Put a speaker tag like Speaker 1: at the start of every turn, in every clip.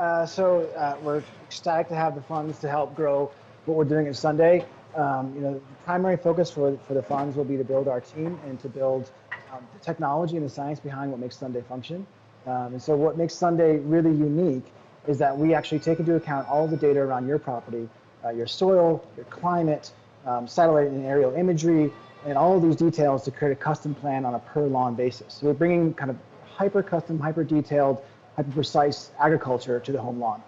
Speaker 1: We're ecstatic to have the funds to help grow what we're doing at Sunday. The primary focus for the funds will be to build our team and to build the technology and the science behind what makes Sunday function. What makes Sunday really unique is that we actually take into account all of the data around your property, your soil, your climate, satellite and aerial imagery, and all of these details to create a custom plan on a per lawn basis. So we're bringing kind of hyper custom, hyper detailed, hyper precise agriculture to the home lawn.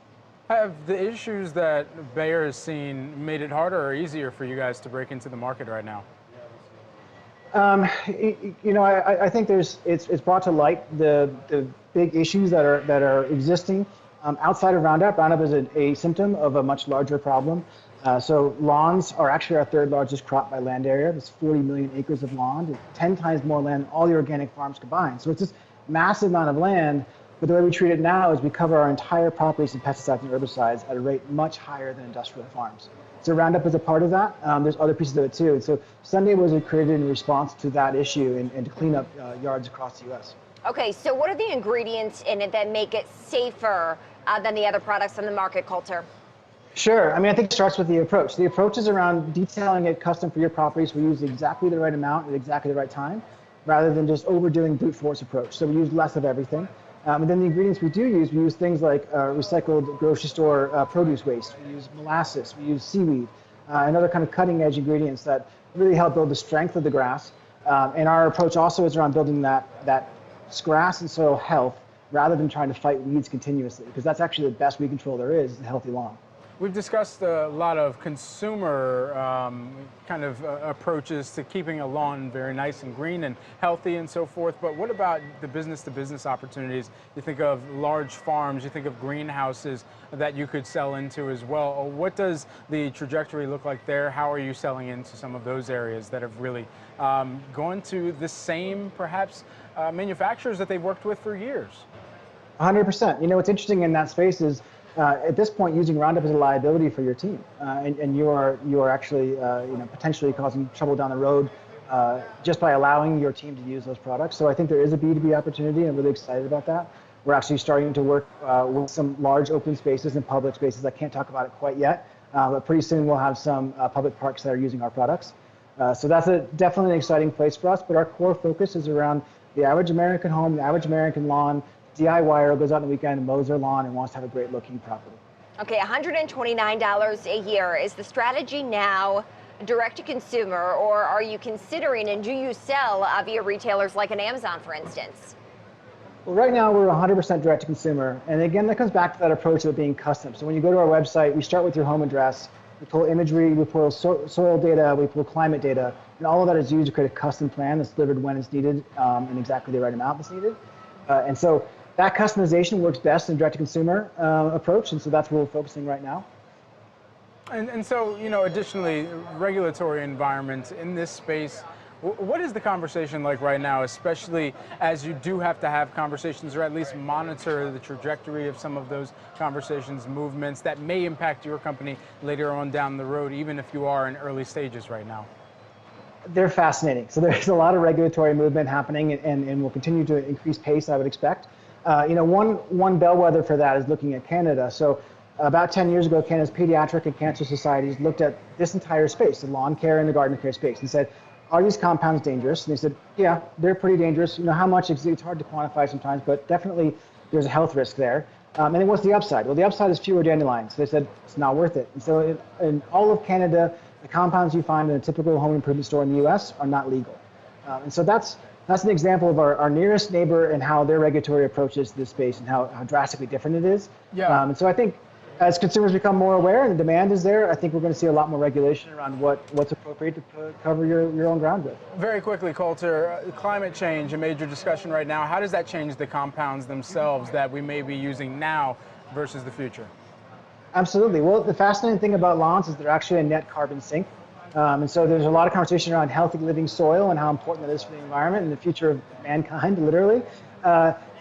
Speaker 2: Have the issues that Bayer has seen made it harder or easier for you guys to break into the market right now?
Speaker 1: I think it's brought to light the big issues that are existing outside of Roundup. Roundup is a symptom of a much larger problem. So lawns are actually our third largest crop by land area. There's 40 million acres of lawn, 10 times more land than all the organic farms combined. So it's this massive amount of land, but the way we treat it now is we cover our entire properties with pesticides and herbicides at a rate much higher than industrial farms. So Roundup is a part of that. There's other pieces of it too. And so Sunday was created in response to that issue and to clean up yards across the U.S.
Speaker 3: Okay, so what are the ingredients in it that make it safer than the other products on the market, Coulter?
Speaker 1: Sure. I mean, I think it starts with the approach. The approach is around detailing it custom for your properties. We use exactly the right amount at exactly the right time, rather than just overdoing brute force approach. So we use less of everything. And then the ingredients we use things like recycled grocery store produce waste. We use molasses. We use seaweed and other kind of cutting edge ingredients that really help build the strength of the grass. And our approach also is around building that grass and soil health rather than trying to fight weeds continuously, because that's actually the best weed control there is a healthy lawn.
Speaker 2: We've discussed a lot of consumer approaches to keeping a lawn very nice and green and healthy and so forth, but what about the business-to-business opportunities? You think of large farms, you think of greenhouses that you could sell into as well. What does the trajectory look like there? How are you selling into some of those areas that have really gone to the same, perhaps, manufacturers that they've worked with for years?
Speaker 1: 100%. You know, what's interesting in that space is at this point, using Roundup is a liability for your team, and you are actually potentially causing trouble down the road just by allowing your team to use those products. So I think there is a B2B opportunity, and I'm really excited about that. We're actually starting to work with some large open spaces and public spaces. I can't talk about it quite yet, but pretty soon we'll have some public parks that are using our products. So that's definitely an exciting place for us. But our core focus is around the average American home, the average American lawn. DIYer goes out on the weekend and mows their lawn and wants to have a great looking property.
Speaker 3: Okay, $129 a year. Is the strategy now direct to consumer, or are you considering, and do you sell via retailers like an Amazon, for instance?
Speaker 1: Well, right now we're 100% direct to consumer. And again, that comes back to that approach of being custom. So when you go to our website, we start with your home address. We pull imagery, we pull soil data, we pull climate data, and all of that is used to create a custom plan that's delivered when it's needed in exactly the right amount that's needed. And so that customization works best in direct-to-consumer approach, and so that's where we're focusing right now.
Speaker 2: And so, additionally, regulatory environment in this space, what is the conversation like right now, especially as you do have to have conversations or at least monitor the trajectory of some of those conversations, movements that may impact your company later on down the road, even if you are in early stages right now?
Speaker 1: They're fascinating. So there's a lot of regulatory movement happening, and will continue to increase pace, I would expect. One bellwether for that is looking at Canada. So about 10 years ago, Canada's pediatric and cancer societies looked at this entire space, the lawn care and the garden care space, and said, are these compounds dangerous? And they said, yeah, they're pretty dangerous. How much, it's hard to quantify sometimes, but definitely there's a health risk there. And then what's the upside? Well, the upside is fewer dandelions. So they said, it's not worth it. And so in all of Canada, the compounds you find in a typical home improvement store in the US are not legal. And so that's an example of our nearest neighbor and how their regulatory approach is to this space and how drastically different it is.
Speaker 2: Yeah.
Speaker 1: And so I think as consumers become more aware and the demand is there, I think we're going to see a lot more regulation around what's appropriate to cover your own ground with.
Speaker 2: Very quickly, Coulter, climate change, a major discussion right now. How does that change the compounds themselves that we may be using now versus the future?
Speaker 1: Absolutely. Well, the fascinating thing about lawns is they're actually a net carbon sink. And so there's a lot of conversation around healthy living soil and how important that is for the environment and the future of mankind, literally.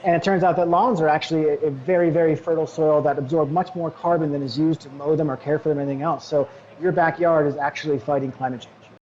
Speaker 1: And it turns out that lawns are actually a very, very fertile soil that absorb much more carbon than is used to mow them or care for them or anything else. So your backyard is actually fighting climate change.